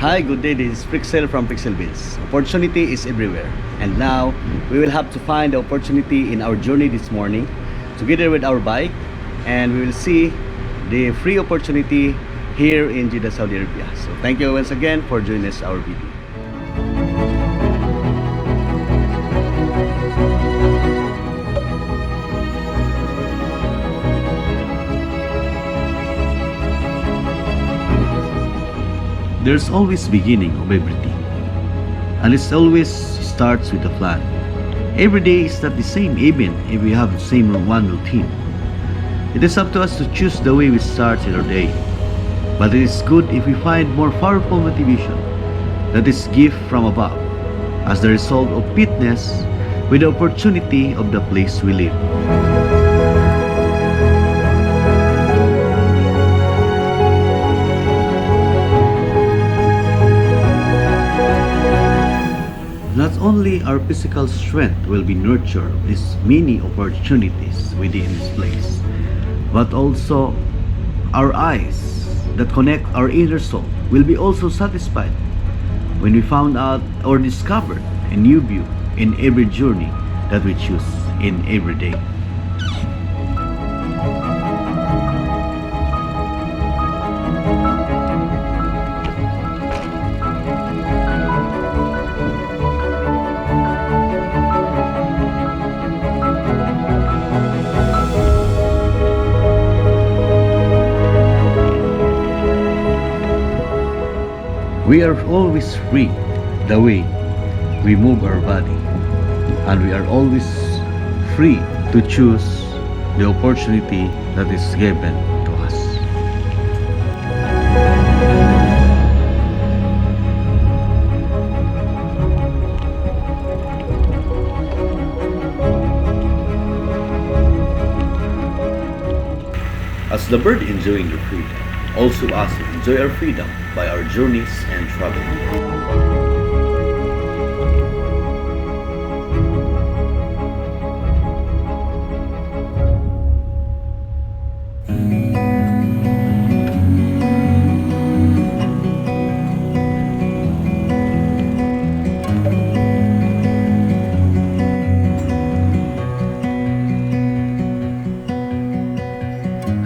Hi, good day. This is Prexyll from Prexyll Vidz. Opportunity is everywhere. And now, we will have to find the opportunity in our journey this morning together with our bike. And we will see the free opportunity here in Jeddah, Saudi Arabia. So thank you once again for joining us our video. There's always beginning of everything, and it always starts with a plan. Every day is not the same, even if we have the same one routine. It is up to us to choose the way we start our day, but it is good if we find more powerful motivation that is gift from above as the result of fitness with the opportunity of the place we live. Not only our physical strength will be nurtured of these many opportunities within this place, but also our eyes that connect our inner soul will be also satisfied when we found out or discovered a new view in every journey that we choose in every day. We are always free the way we move our body, and we are always free to choose the opportunity that is given to us. As the bird enjoying the freedom, also us enjoy our freedom by our journeys and travel.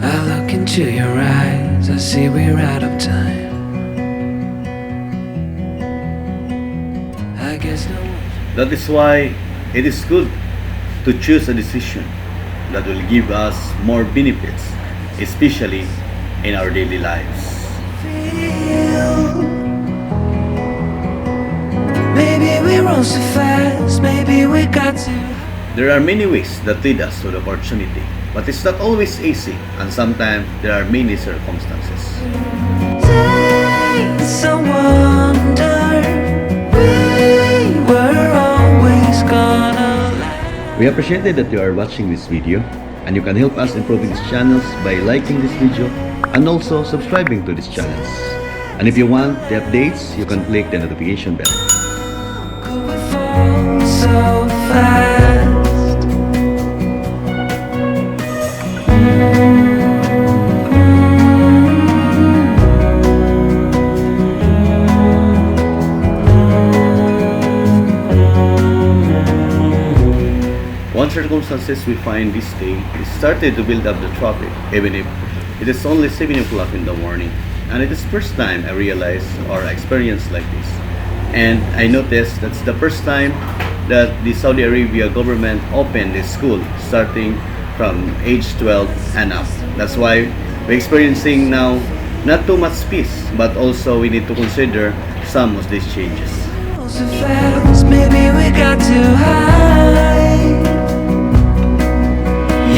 I look into your eyes, I see we're out of time. I guess no one. That is why it is good to choose a decision that will give us more benefits, especially in our daily lives. Maybe we run so fast, maybe we got to. There are many ways that lead us to the opportunity, but it's not always easy, and sometimes there are many circumstances. Days I wonder, we were always gonna last. We appreciate that you are watching this video, and you can help us improving these channels by liking this video and also subscribing to these channels. And if you want the updates, you can click the notification bell. Could we fall so fast? One circumstances we find this day, it started to build up the traffic, even if it is only 7 o'clock in the morning. And it is first time I realized or experienced like this. And I noticed that's the first time that the Saudi Arabia government opened the school starting from age 12 and up. That's why we're experiencing now not too much peace, but also we need to consider some of these changes. So fast, maybe we got too high.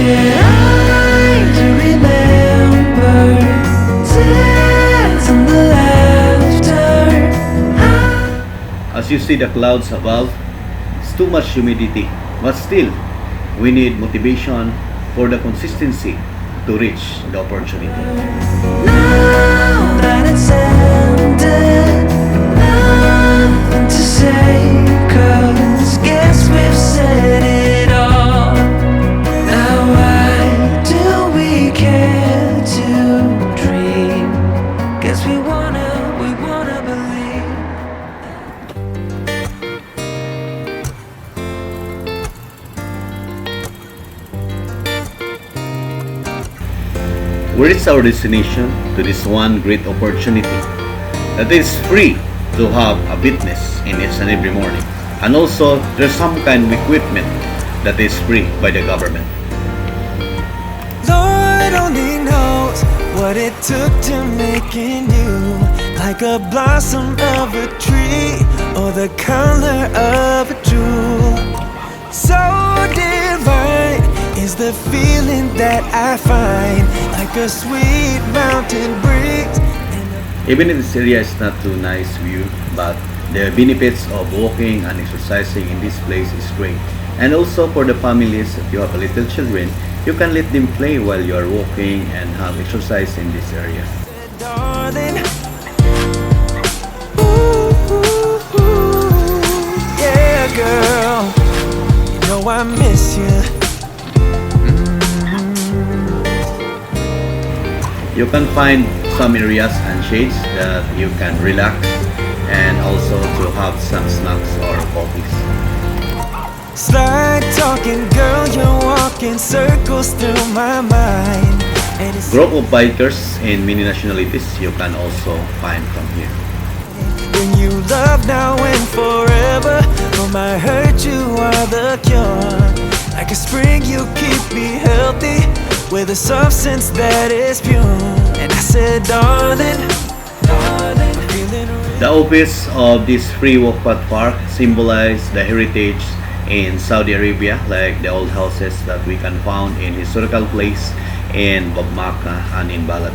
Yeah, I do remember tears and the laughter. As you see the clouds above, it's too much humidity, but still, we need motivation for the consistency to reach the opportunity. Now that it's ended, nothing to say, 'cause guess we've said it all. Now why do we care to dream? Guess we wanna believe. We reached our destination to this one great opportunity that is free to have a witness in each and every morning. And also, there's some kind of equipment that is free by the government. Lord only knows what it took to making you like a blossom of a tree or the color of a jewel. So divine is the feeling that I find, like a sweet mountain breeze. Even if this area is not too nice view, but the benefits of walking and exercising in this place is great. And also for the families, if you have little children, you can let them play while you are walking and have exercise in this area. Darling, ooh, yeah, girl, you know I miss you. You can find some areas and shades that you can relax and also to have some snacks or coffees. Slide talking, girl, you're walking circles through my mind. And it's Group of bikers and many nationalities you can also find from here. when you love now and forever. For my hurt, you are the cure. Like a spring, you keep me healthy with a substance that is pure. And I said, darling, darling, I'm feeling real. The office of this free walkpath park symbolizes the heritage in Saudi Arabia, like the old houses that we can find in historical place in Makkah and in Balad.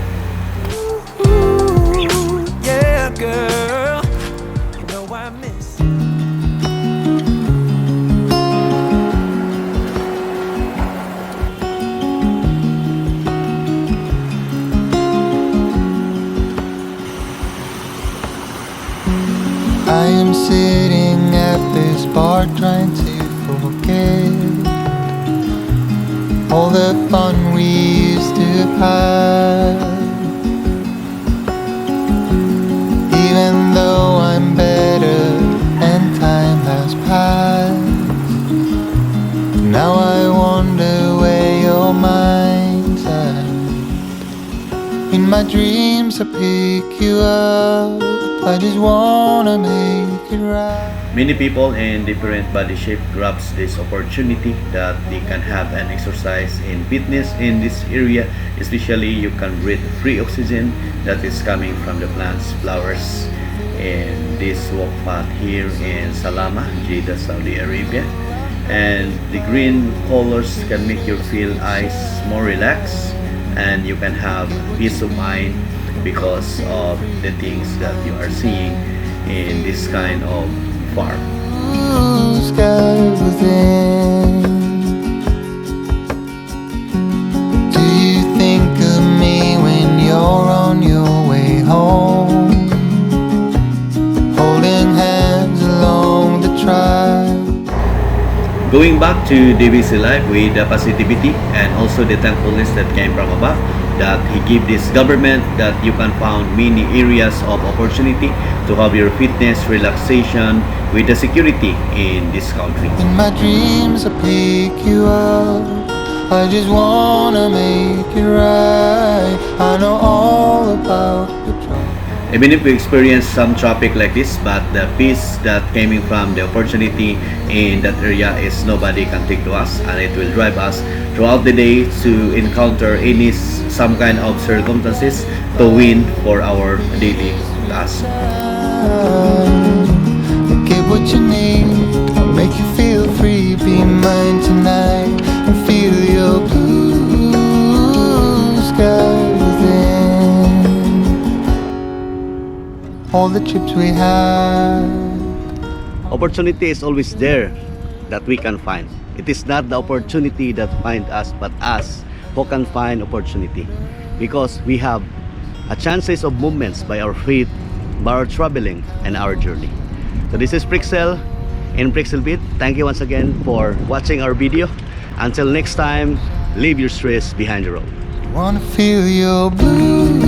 Ooh, yeah, girl, you know I miss you. I am sitting at this bar trying to forget all the fun we used to have. Even though I'm better and time has passed, now I wonder where your mind's at. In my dreams I pick you up, I just wanna make it right. Many people in different body shape grabs this opportunity that they can have an exercise and fitness in this area. Especially you can breathe free oxygen that is coming from the plants, flowers, and this walk path here in Salama, Jeddah, Saudi Arabia. And the green colors can make your feel eyes more relaxed, and you can have peace of mind because of the things that you are seeing in this kind of farm. Blue skies within. Do you think of me when you're on your way home? Holding hands along the track. Going back to DB's life with the positivity and also the thankfulness that came from above, that he gave this government that you can find many areas of opportunity to have your fitness, relaxation with the security in this country. In my dreams I pick you up, I just wanna make it right. I know all about the trouble. Even if we experience some traffic like this, but the peace that coming from the opportunity in that area is nobody can take to us, and it will drive us throughout the day to encounter some kind of circumstances to win for our daily task. Get what you need, I'll make you feel free. Be mine tonight and feel your blue sky within. All the trips we had. Opportunity is always there that we can find. It is not the opportunity that find us, but us who can find opportunity, because we have a chances of movements by our feet, by our traveling and our journey. So this is Prexyll and Prexyll Beat. Thank you once again for watching our video. Until next time, leave your stress behind the road. Wanna feel your blue